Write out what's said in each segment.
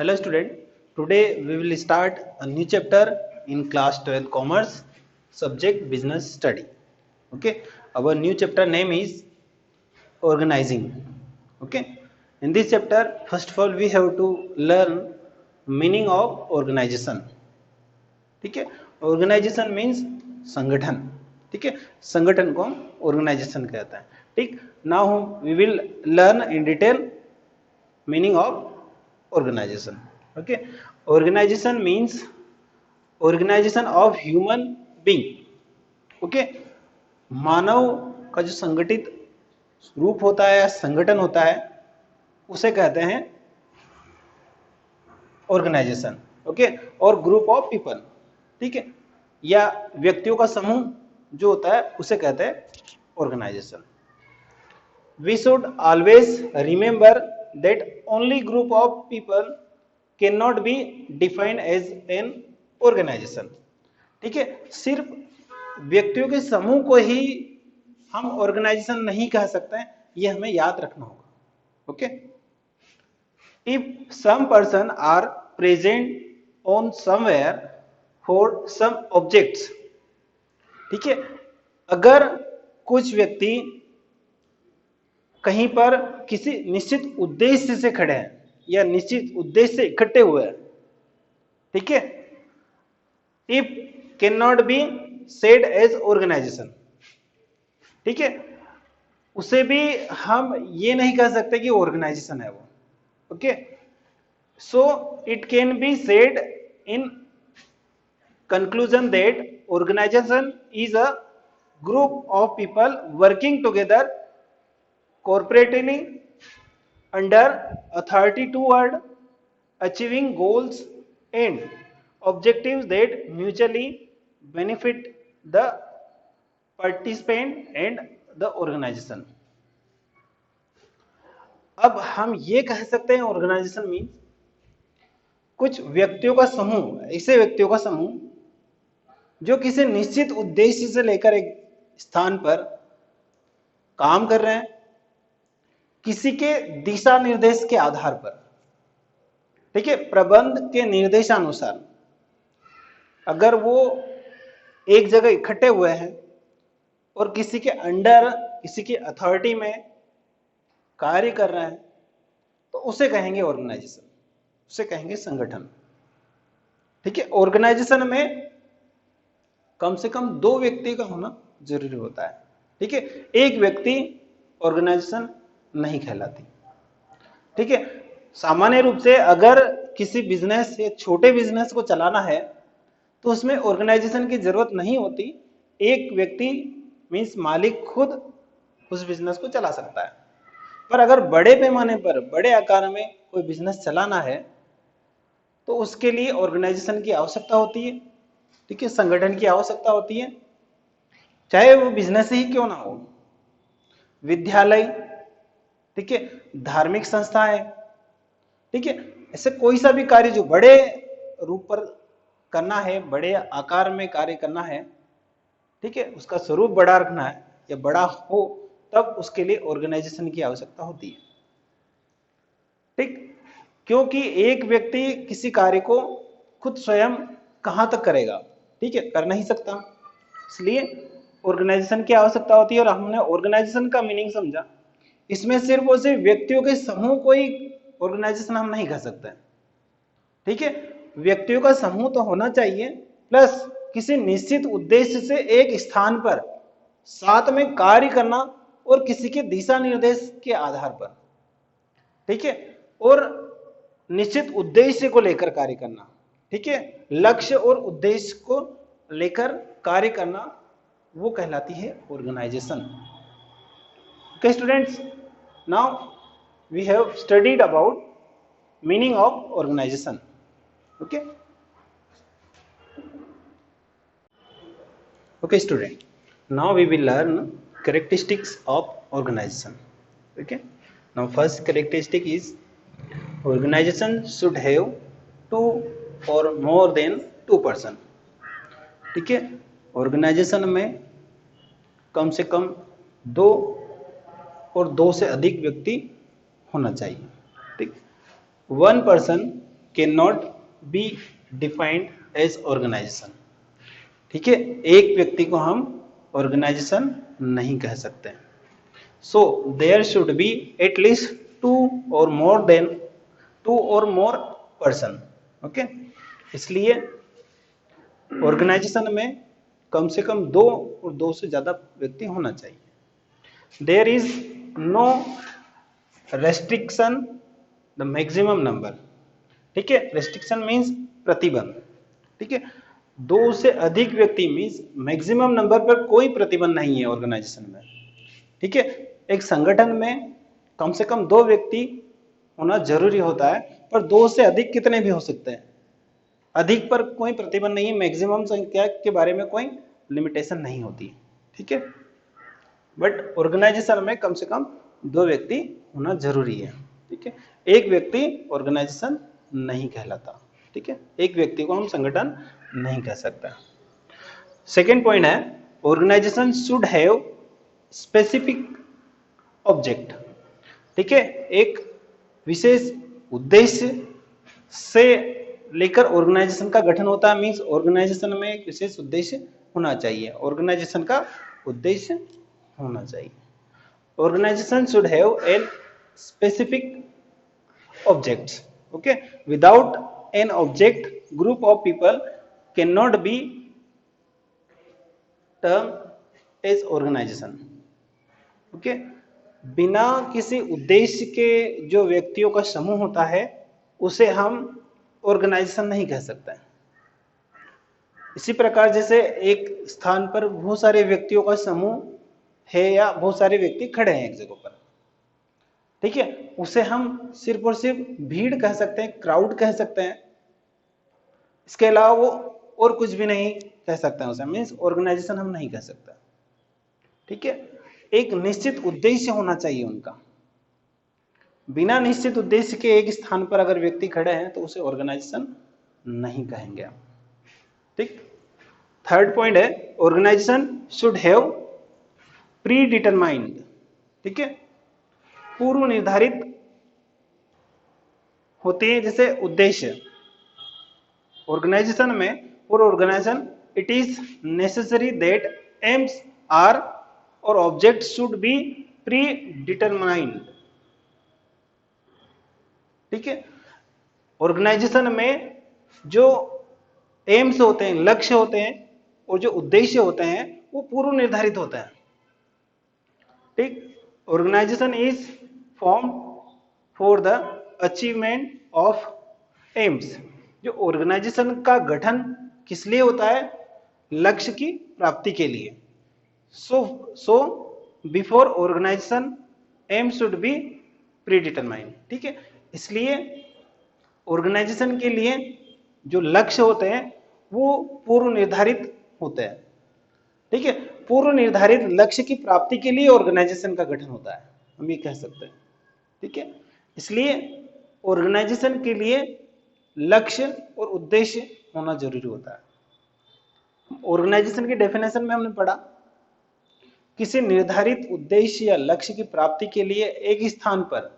Hello student, today we will start a new chapter in class 12 commerce subject business study. Okay, our new chapter name is organizing. Okay, in this chapter first of all we have to learn meaning of organization. ठीक है, organisation means संगठन. ठीक है, संगठन को हम organisation कहते हैं. ठीक, now we will learn in detail meaning of organization. Okay, organization means organization of human being. Okay, मानव का जो संगठित रूप होता है या संगठन होता है उसे कहते हैं ऑर्गेनाइजेशन. ओके, और ग्रुप ऑफ पीपल. ठीक है, या व्यक्तियों का समूह जो होता है उसे कहते हैं organisation. We should always remember that only group of people cannot be defined as an organization. ठीक है, सिर्फ व्यक्तियों के समूह को ही हम ऑर्गेनाइजेशन नहीं कह सकते हैं, ये हमें याद रखना होगा. Okay, if some person are present on somewhere for some objects. ठीक है, अगर कुछ व्यक्ति कहीं पर किसी निश्चित उद्देश्य से खड़े हैं या निश्चित उद्देश्य से इकट्ठे हुए हैं. ठीक है, if can not be said as organisation. ठीक है, उसे भी हम ये नहीं कह सकते कि ऑर्गेनाइजेशन है वो. Okay, so it can be said in conclusion that organisation is a group of people working together corporately under authority toward achieving goals and objectives that mutually benefit the participant and the organization. अब हम ये कह सकते हैं organisation mean कुछ व्यक्तियों का समूह, ऐसे व्यक्तियों का समूह जो किसी निश्चित उद्देश्य से लेकर एक स्थान पर काम कर रहे हैं किसी के दिशा निर्देश के आधार पर. ठीक है, प्रबंध के निर्देशानुसार अगर वो एक जगह इकट्ठे हुए हैं और किसी के अंडर, किसी की अथॉरिटी में कार्य कर रहे हैं तो उसे कहेंगे ऑर्गेनाइजेशन, उसे कहेंगे संगठन. ठीक है, ऑर्गेनाइजेशन में कम से कम 2 व्यक्ति का होना जरूरी होता है. ठीक है, एक व्यक्ति ऑर्गेनाइजेशन नहीं कहलाती. ठीक है, सामान्य रूप से अगर किसी बिजनेस या छोटे बिजनेस को चलाना है तो उसमें ऑर्गेनाइजेशन की जरूरत नहीं होती. एक व्यक्ति मींस मालिक खुद उस बिजनेस को चला सकता है. पर अगर बड़े पैमाने पर, बड़े आकार में कोई बिजनेस चलाना है तो उसके लिए ऑर्गेनाइजेशन की आवश्यकता होती है. ठीक है, संगठन की आवश्यकता होती है, चाहे वो बिजनेस ही क्यों ना हो. विद्यालय, ठीक है, धार्मिक संस्थाएं, ठीक है, ऐसे कोई सा भी कार्य जो बड़े रूप पर करना है, बड़े आकार में कार्य करना है, ठीक है, उसका स्वरूप बड़ा रखना है या बड़ा हो, तब उसके लिए ऑर्गेनाइजेशन की आवश्यकता होती है. ठीक, क्योंकि एक व्यक्ति किसी कार्य को खुद स्वयं कहां तक करेगा. ठीक है, कर नहीं सकता, इसलिए ऑर्गेनाइजेशन की आवश्यकता होती है. और हमने ऑर्गेनाइजेशन का मीनिंग समझा, इसमें सिर्फ और सिर्फ व्यक्तियों के समूह को ही ऑर्गेनाइजेशन हम नहीं कह सकते. ठीक है, व्यक्तियों का समूह तो होना चाहिए, प्लस किसी निश्चित उद्देश्य से एक स्थान पर साथ में कार्य करना और किसी के दिशा निर्देश के आधार पर. ठीक है, और निश्चित उद्देश्य को लेकर कार्य करना. ठीक है, लक्ष्य और उद्देश्य को लेकर कार्य करना, वो कहलाती है organisation. Okay students, now we have studied about meaning of organization. Okay student, now we will learn characteristics of organization. Okay, now first characteristic is organization should have 2 or more than 2 person. ठीक है, organisation में कम से कम 2 और 2 से अधिक व्यक्ति होना चाहिए. ठीक, 1 person can not be defined as organisation. ठीक है, एक व्यक्ति को हम ऑर्गेनाइजेशन नहीं कह सकते। So there should be at least two or more person. Okay, इसलिए ऑर्गेनाइजेशन में कम से कम 2 और 2 से ज्यादा व्यक्ति होना चाहिए। There is no restriction the maximum number. ठीक है, रेस्ट्रिक्शन मीन्स प्रतिबंध। ठीक है, 2 से अधिक व्यक्ति मीन्स मैक्सिमम नंबर पर कोई प्रतिबंध नहीं है ऑर्गेनाइजेशन में। ठीक है, एक संगठन में कम से कम 2 व्यक्ति होना जरूरी होता है, पर 2 से अधिक कितने भी हो सकते हैं, अधिक पर कोई प्रतिबंध नहीं है, मैक्सिमम संख्या के बारे में कोई लिमिटेशन नहीं होती। ठीक है, बट ऑर्गेनाइजेशन में कम से कम 2 व्यक्ति होना जरूरी है। ठीक है, एक व्यक्ति ऑर्गेनाइजेशन नहीं कहलाता। ठीक है, एक व्यक्ति को हम संगठन नहीं कह सकता। सेकेंड पॉइंट है, organisation should have specific object. ठीक है, एक विशेष उद्देश्य से लेकर ऑर्गेनाइजेशन का गठन होता है। मींस ऑर्गेनाइजेशन में एक विशेष उद्देश्य होना चाहिए, ऑर्गेनाइजेशन का उद्देश्य होना चाहिए। Organisation should have an specific objects. Okay, without an object group of people can not be term as organisation. Okay, बिना किसी उद्देश्य के जो व्यक्तियों का समूह होता है उसे हम ऑर्गेनाइजेशन नहीं कह सकते। इसी प्रकार जैसे एक स्थान पर बहुत सारे व्यक्तियों का समूह है या बहुत सारे व्यक्ति खड़े हैं एक जगह पर, ठीक है, उसे हम सिर्फ और सिर्फ भीड़ कह सकते हैं, क्राउड कह सकते हैं। इसके अलावा वो और कुछ भी नहीं कह सकते हैं उसे, मीन्स ऑर्गेनाइजेशन हम नहीं कह सकते। ठीक है, एक निश्चित उद्देश्य होना चाहिए उनका। बिना निश्चित उद्देश्य के एक स्थान पर अगर व्यक्ति खड़े हैं तो उसे ऑर्गेनाइजेशन नहीं कहेंगे हम। ठीक, थर्ड पॉइंट है, organisation should have predetermined. ठीक है, पूर्व निर्धारित होते हैं जैसे उद्देश्य। ऑर्गेनाइजेशन में for organisation it is necessary that aims are और object should be predetermined. ठीक है, ऑर्गेनाइजेशन में जो एम्स होते हैं, लक्ष्य होते हैं, और जो उद्देश्य होते हैं वो पूर्व निर्धारित होते हैं। ठीक, organisation is form for the achievement of aims. जो ऑर्गेनाइजेशन का गठन किस लिए होता है, लक्ष्य की प्राप्ति के लिए। So before organisation aim should be predetermined. ठीक है, इसलिए ऑर्गेनाइजेशन के लिए जो लक्ष्य होते हैं वो पूर्व निर्धारित होते हैं। ठीक है, पूर्व निर्धारित लक्ष्य की प्राप्ति के लिए ऑर्गेनाइजेशन का गठन होता है, हम ये कह सकते हैं। ठीक है, इसलिए ऑर्गेनाइजेशन के लिए लक्ष्य और उद्देश्य होना जरूरी होता है। ऑर्गेनाइजेशन की डेफिनेशन में हमने पढ़ा, किसी निर्धारित उद्देश्य या लक्ष्य की प्राप्ति के लिए एक स्थान पर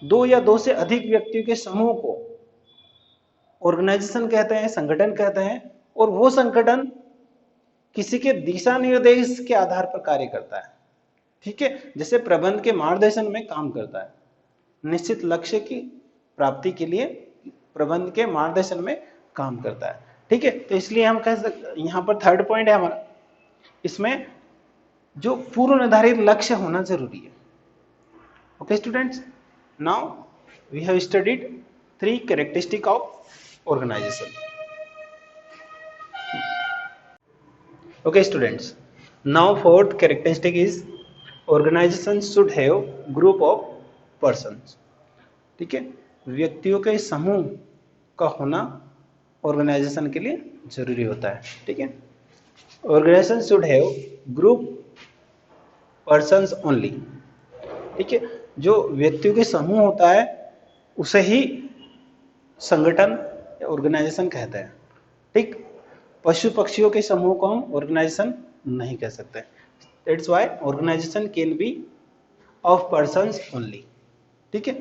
2 या 2 से अधिक व्यक्तियों के समूह को ऑर्गेनाइजेशन कहते हैं, संगठन कहते हैं। और वो संगठन किसी के दिशा निर्देश के आधार पर कार्य करता है। ठीक है, जैसे प्रबंध के मार्गदर्शन में काम करता है, निश्चित लक्ष्य की प्राप्ति के लिए प्रबंध के मार्गदर्शन में काम करता है। ठीक है, तो इसलिए हम कह सकते, यहाँ पर थर्ड पॉइंट है हमारा, इसमें जो पूर्व निर्धारित लक्ष्य होना जरूरी है। Okay students, now we have studied 3 characteristic of organisation. Okay students, now fourth characteristic is organisation should have group of persons. ठीक है, व्यक्तियों के समूह का होना ऑर्गेनाइजेशन के लिए जरूरी होता है। ठीक है, organisation should have group persons only. ठीक है, जो व्यक्तियों के समूह होता है उसे ही संगठन या ऑर्गेनाइजेशन कहते हैं। ठीक, पशु पक्षियों के समूह को हम ऑर्गेनाइजेशन नहीं कह सकते। That's why organisation can be of persons only. ठीक है,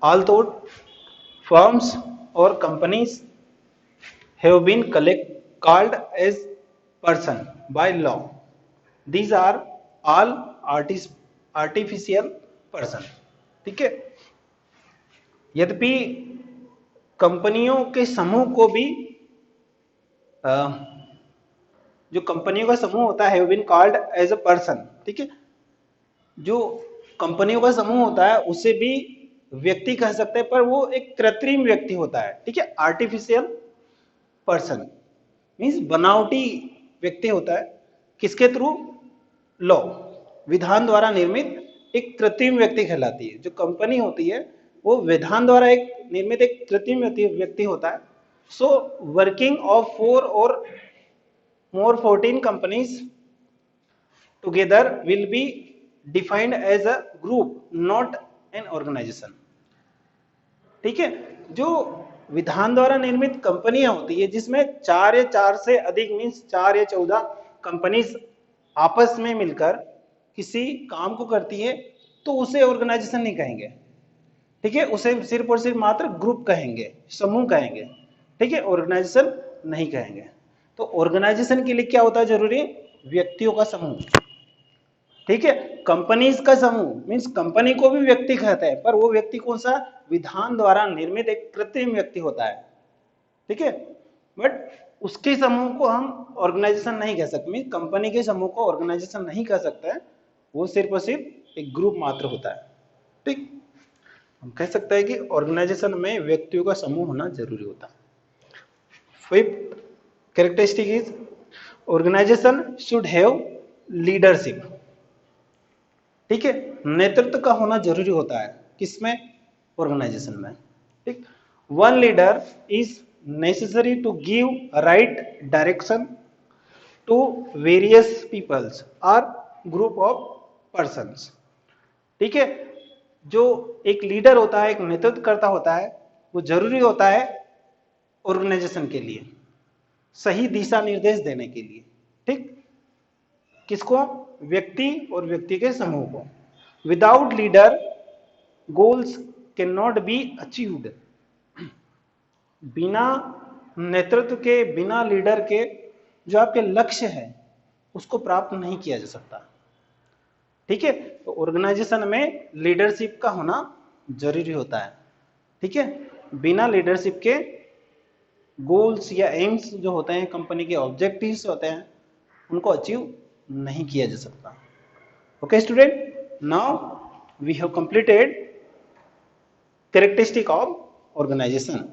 although firms or companies have been called as person by law, these are all artificial person. ठीक है, यद्यपि कंपनियों के समूह को भी जो कंपनियों का समूह होता है have been called as a person, ठीक है, जो कंपनियों का समूह होता है उसे भी व्यक्ति कह सकते हैं, पर वो एक कृत्रिम व्यक्ति होता है, ठीक है, आर्टिफिशियल पर्सन मीन्स बनावटी व्यक्ति होता है, किसके थ्रू, लॉ, विधान द्वारा निर्मित एक कृत्रिम व्यक्ति कहलाती है। जो कंपनी होती है वो विधान द्वारा एक निर्मित एक कृत्रिम व्यक्ति होता है। सो वर्किंग ऑफ 4 और more 14 companies together will be defined as a group, not an organization। ठीक है, जो विधान द्वारा निर्मित कंपनियां होती है जिसमें 4 या 4 से अधिक मीन्स 4 या 14 कंपनीज आपस में मिलकर किसी काम को करती है तो उसे ऑर्गेनाइजेशन नहीं कहेंगे, ठीक है, उसे सिर्फ और सिर्फ मात्र ग्रुप कहेंगे, समूह कहेंगे, ठीक है, ऑर्गेनाइजेशन नहीं कहेंगे। तो ऑर्गेनाइजेशन के लिए क्या होता है जरूरी, व्यक्तियों का समूह, ठीक है, कंपनीज का समूह मींस कंपनी को भी व्यक्ति कहते हैं, पर वो व्यक्ति कौन सा, विधान द्वारा निर्मित एक कृत्रिम व्यक्ति होता है, ठीक है, बट उसके समूह को हम ऑर्गेनाइजेशन नहीं कह सकते, मींस कंपनी के समूह को ऑर्गेनाइजेशन नहीं कह सकते हैं, वो सिर्फ और सिर्फ एक ग्रुप मात्र होता है। ठीक, हम कह सकते हैं कि ऑर्गेनाइजेशन में व्यक्तियों का समूह होना जरूरी होता है। Fifth characteristic is organisation should have leadership, ठीक है, नेतृत्व का होना जरूरी होता है किसमें, ऑर्गेनाइजेशन में, ठीक, one leader is necessary to give right direction to various peoples और ग्रुप ऑफ पर्संस, ठीक है, जो एक लीडर होता है, एक नेतृत्वकर्ता होता है, वो जरूरी होता है ऑर्गेनाइजेशन के लिए सही दिशा निर्देश देने के लिए, ठीक, किसको, व्यक्ति और व्यक्ति के समूह को। Without leader goals can not be achieved, बिना नेतृत्व के, बिना लीडर के जो आपके लक्ष्य है उसको प्राप्त नहीं किया जा सकता, ठीक है, तो ऑर्गेनाइजेशन में लीडरशिप का होना जरूरी होता है, ठीक है, बिना लीडरशिप के गोल्स या एम्स जो होते हैं, कंपनी के ऑब्जेक्टिव्स होते हैं, उनको अचीव नहीं किया जा सकता। Okay student, now we have completed characteristic of organisation.